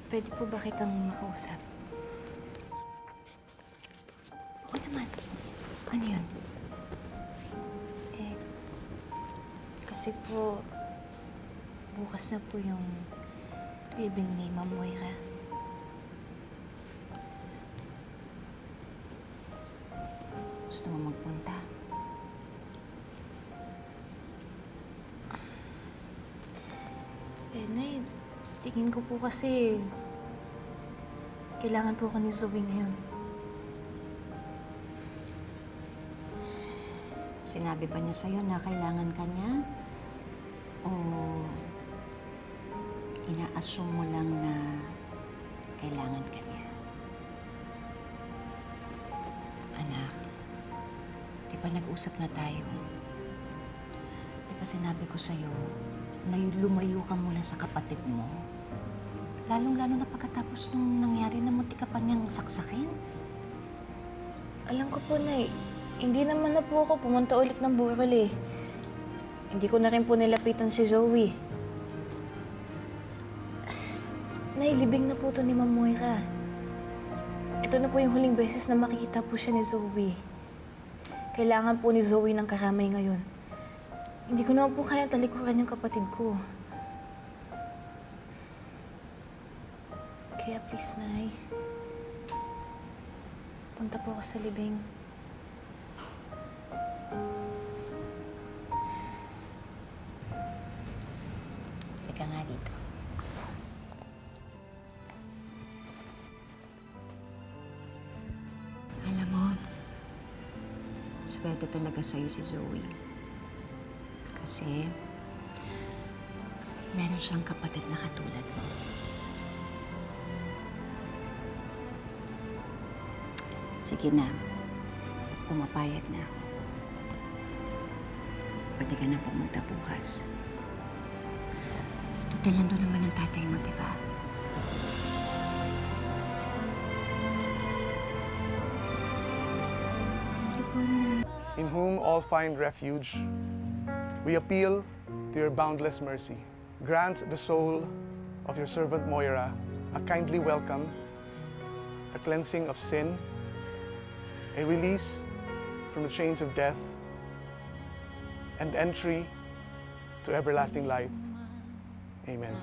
Pwede po ba kitang makausap? Oo naman. Ano yun? Eh, kasi po, bukas na po yung libing ni Ma'am Moira. Gusto mo magpunta? Eh, Nay, tingin ko po kasi kailangan po ako ni Zoe ngayon. Sinabi ba niya sa'yo na kailangan ka niya? O ina-assume mo lang na kailangan ka niya? Anak, di ba nag-usap na tayo? Di ba sinabi ko sa'yo na lumayo ka muna sa kapatid mo? Lalong-lalo na pagkatapos nung nangyari na munti ka pa niyang saksakin. Alam ko po, Nay, hindi naman na po ako pumunta ulit ng Burol eh. Hindi ko na rin po nilapitan si Zoe. Nay, libing na po to ni Ma'am Moira. Ito na po yung huling beses na makikita po siya ni Zoe. Kailangan po ni Zoe ng karamay ngayon. Hindi ko naman po kaya talikuran yung kapatid ko. Kaya please, Nay. Punta po ako sa libing. Ika nga dito. Alam mo, swerte talaga sa'yo si Zoe. Kasi, meron siyang kapatid na katulad mo. Sige na, pumapayag na ako. Pwede ka na pumunta bukas. Tutil nandun naman ang tatay mo, di ba? In whom all find refuge, we appeal to your boundless mercy. Grant the soul of your servant Moira a kindly welcome, a cleansing of sin, a release from the chains of death, and entry to everlasting life. Amen.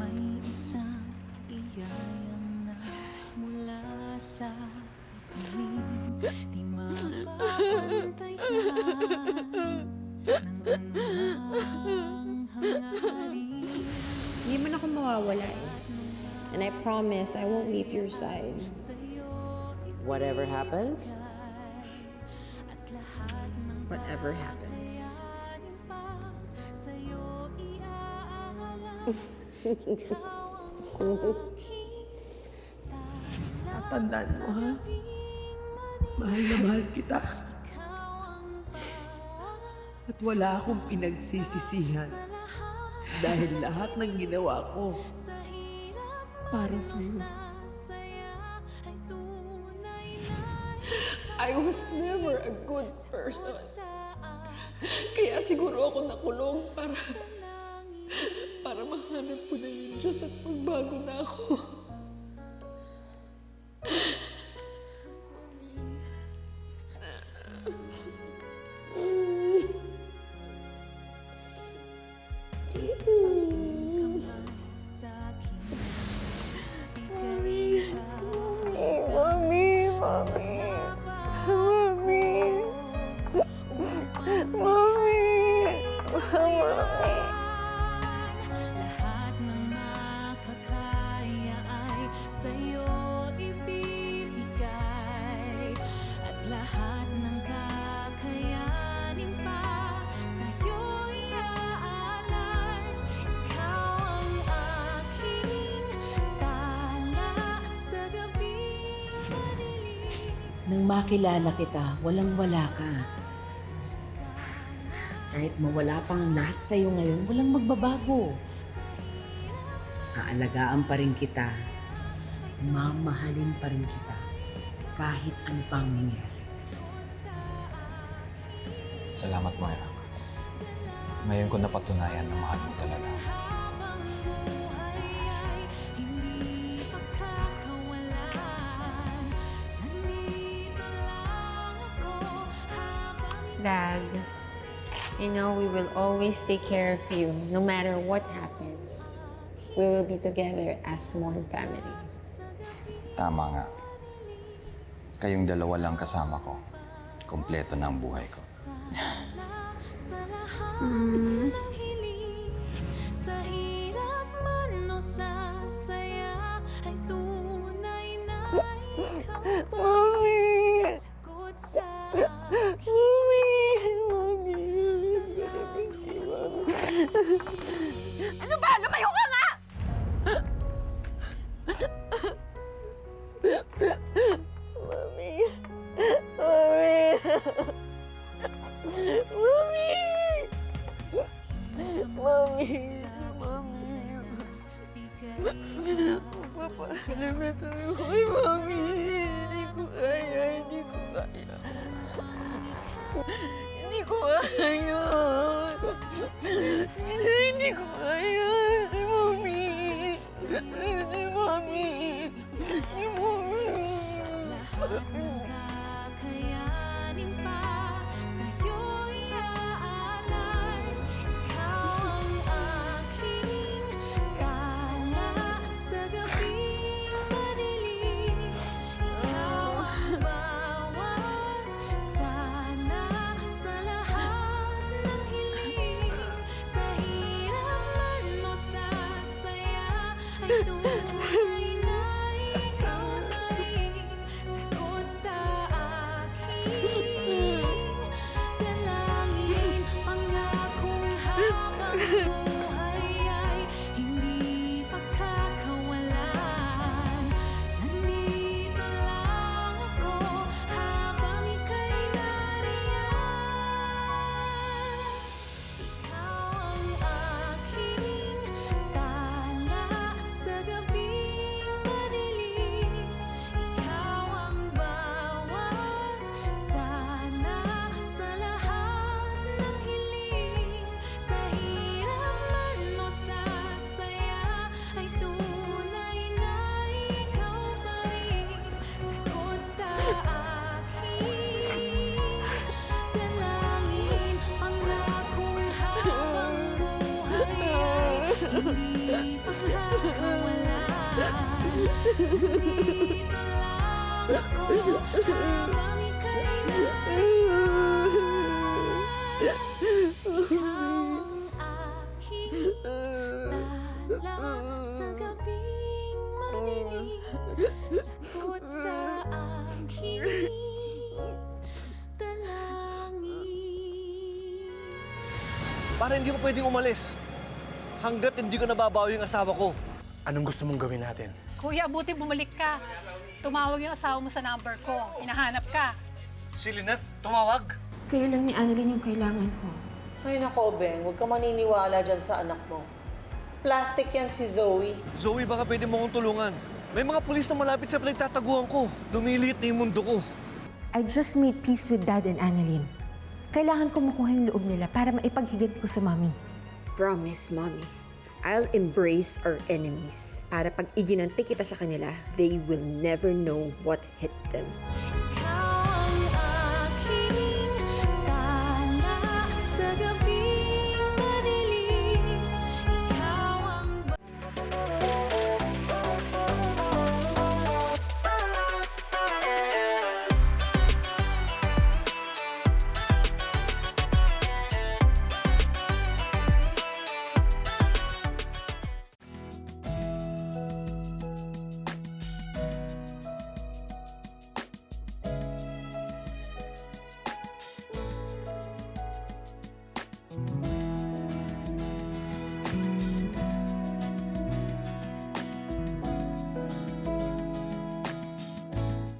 May isang iyayang na mula sa tuwing di mapapantayan ng anumang hangarin. Hindi man ako mawawala eh. And I promise I won't leave your side. Whatever happens, Whatever happens. Tandaan mo, ha? Mahal na mahal kita. At wala akong pinagsisisihan dahil lahat ng ginawa ko para sa'yo. I was never a good person. Kaya siguro ako nakulong para mahanap ko na yung Diyos at magbago na ako. Lahat ng makakaya ay sa'yo ibibigay, at lahat ng kakayanin pa sa'yo iaalay. Ikaw ang aking tala sa gabing madilim. nang makilala kita, walang-wala ka. Kahit mawala pang lahat sa'yo ngayon, walang magbabago. Aalagaan pa rin kita mamahalin pa rin kita kahit ano pang nangyari. Salamat, Moira. Ngayon ko napatunayan na mahal mo talaga. Habang buhay ay hindi pagkakawalan. Nandito lang ako habang Dad, you know we will always take care of you no matter what happens. We will be together as one family. Tama nga. Kayong dalawa lang kasama ko. Kompleto na ang buhay ko. sa lahat ng hiling. Sa hirap man o sa saya ay tunay na ikaw pa. Sagot sa Ano ba? Lumayo ka nga! Mami! Mami! Mami! Mami! Mami! Magpapakalimit ako kay Mami! Hindi ko kaya! Hindi ko kaya! Hindi ko kaya! Hindi ko kaya! Si Mami! Si Mami! Si Mami! lahat ng kakayanin pa sa'yo'y aalay. Ikaw ang aking tala sa gabing madilim. Ikaw ang bawat sana sa lahat ng hiling. Sa hirap man o sa saya ay tunay na ikaw pa rin. Sagot sa aking dalangin. Pangakong habang buhay ay hindi pagkakawalan. Nandito lang ako habang ika'y nariyan. Ikaw ang aking tala sa gabing madilim. Ikaw ang bawat sana sa lahat ng hiling. Sa hirap man o sa saya ay tunay na ikaw pa rin. Sagot sa aking dalangin. Pangakong habang buhay ay hindi pagkakawalan. Nandito lang ako habang ika'y nariyan. Ikaw ang aking tala sa gabing madilim. Sagot sa aking dalangin. Para hindi ko pwedeng umalis. Hanggat hindi ko nababawi yung asawa ko. Anong gusto mong gawin natin? Kuya, buti bumalik ka. Tumawag yung asawa mo sa number ko. Hinahanap ka. Si Lynette, tumawag. Kayo lang ni Annalyn yung kailangan ko. Ay nako, Beng. Huwag ka maniniwala dyan sa anak mo. Plastic yan si Zoe. Zoe, baka pwede mo akong tulungan. May mga pulis na malapit sa pinagtataguan ko. Lumiliit na yung mundo ko. I just made peace with Dad and Annalyn. Kailangan ko makuha yung loob nila para maipaghigit ko sa Mommy. Promise, Mommy. I'll embrace our enemies. Para pag iginanti kita sa kanila, they will never know what hit them.